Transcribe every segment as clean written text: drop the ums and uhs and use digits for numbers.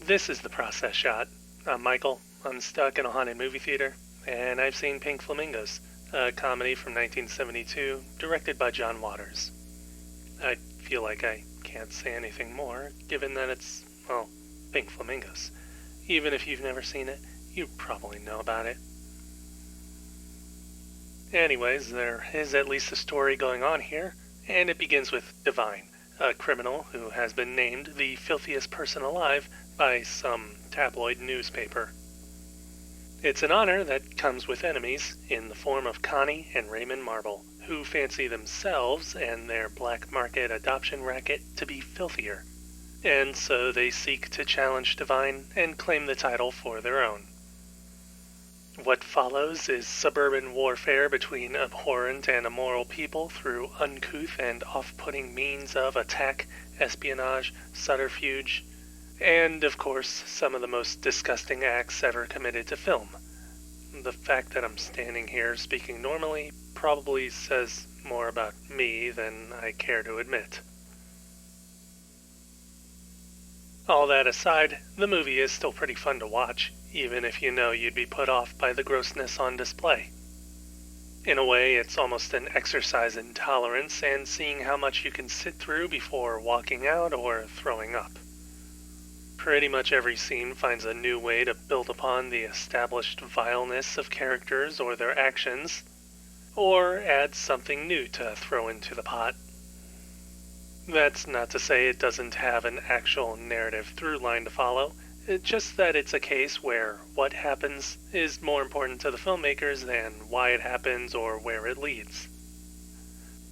This is the process shot. I'm Michael. I'm stuck in a haunted movie theater, and I've seen Pink Flamingos, a comedy from 1972, directed by John Waters. I feel like I can't say anything more, given that it's, well, Pink Flamingos. Even if you've never seen it, you probably know about it. Anyways, there is at least a story going on here, and it begins with Divine, a criminal who has been named the filthiest person alive by some tabloid newspaper. It's an honor that comes with enemies in the form of Connie and Raymond Marble, who fancy themselves and their black market adoption racket to be filthier, and so they seek to challenge Divine and claim the title for their own. What follows is suburban warfare between abhorrent and immoral people through uncouth and off-putting means of attack, espionage, subterfuge, and, of course, some of the most disgusting acts ever committed to film. The fact that I'm standing here speaking normally probably says more about me than I care to admit. All that aside, the movie is still pretty fun to watch, even if you know you'd be put off by the grossness on display. In a way, it's almost an exercise in tolerance and seeing how much you can sit through before walking out or throwing up. Pretty much every scene finds a new way to build upon the established vileness of characters or their actions, or adds something new to throw into the pot. That's not to say it doesn't have an actual narrative through line to follow, it's just that it's a case where what happens is more important to the filmmakers than why it happens or where it leads.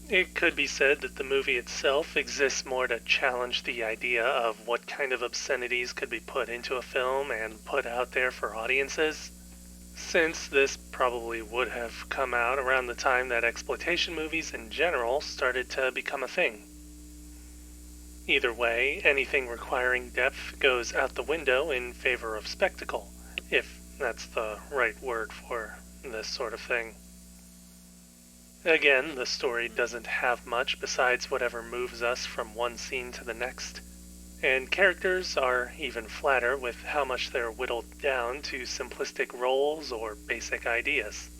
It could be said that the movie itself exists more to challenge the idea of what kind of obscenities could be put into a film and put out there for audiences, since this probably would have come out around the time that exploitation movies in general started to become a thing. Either way, anything requiring depth goes out the window in favor of spectacle, if that's the right word for this sort of thing. Again, the story doesn't have much besides whatever moves us from one scene to the next, and characters are even flatter with how much they're whittled down to simplistic roles or basic ideas.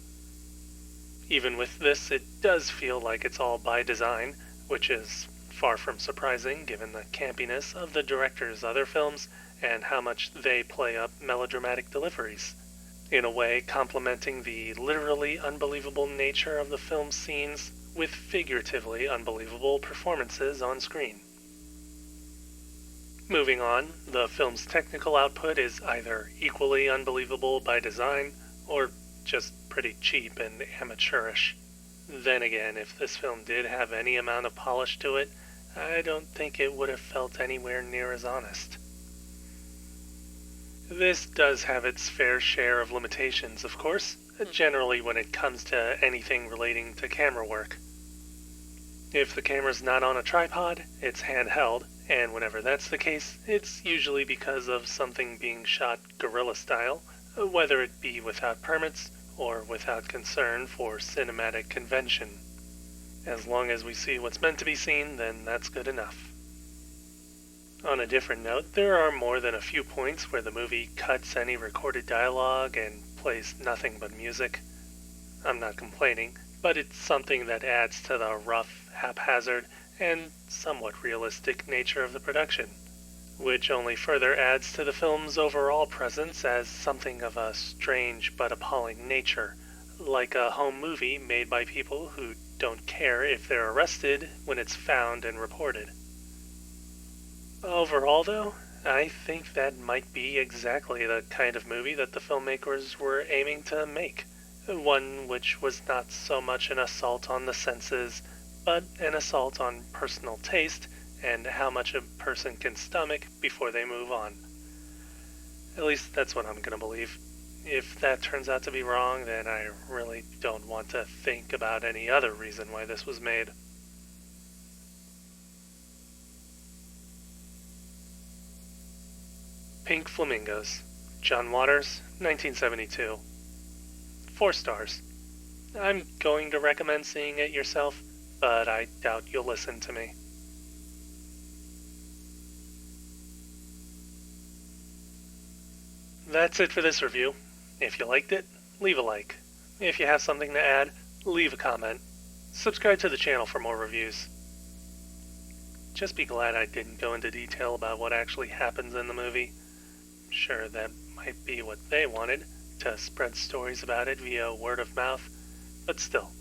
Even with this, it does feel like it's all by design, which is far from surprising given the campiness of the director's other films and how much they play up melodramatic deliveries, in a way complementing the literally unbelievable nature of the film's scenes with figuratively unbelievable performances on screen. Moving on, the film's technical output is either equally unbelievable by design or just pretty cheap and amateurish. Then again, if this film did have any amount of polish to it, I don't think it would have felt anywhere near as honest. This does have its fair share of limitations, of course, generally when it comes to anything relating to camera work. If the camera's not on a tripod, it's handheld, and whenever that's the case, it's usually because of something being shot guerrilla style, whether it be without permits or without concern for cinematic convention. As long as we see what's meant to be seen, then that's good enough. On a different note, there are more than a few points where the movie cuts any recorded dialogue and plays nothing but music. I'm not complaining, but it's something that adds to the rough, haphazard, and somewhat realistic nature of the production, which only further adds to the film's overall presence as something of a strange but appalling nature, like a home movie made by people who don't care if they're arrested when it's found and reported. Overall, though, I think that might be exactly the kind of movie that the filmmakers were aiming to make. One which was not so much an assault on the senses, but an assault on personal taste and how much a person can stomach before they move on. At least that's what I'm gonna believe. If that turns out to be wrong, then I really don't want to think about any other reason why this was made. Pink Flamingos, John Waters, 1972. 4 stars. I'm going to recommend seeing it yourself, but I doubt you'll listen to me. That's it for this review. If you liked it, leave a like. If you have something to add, leave a comment. Subscribe to the channel for more reviews. Just be glad I didn't go into detail about what actually happens in the movie. Sure, that might be what they wanted, to spread stories about it via word of mouth, but still,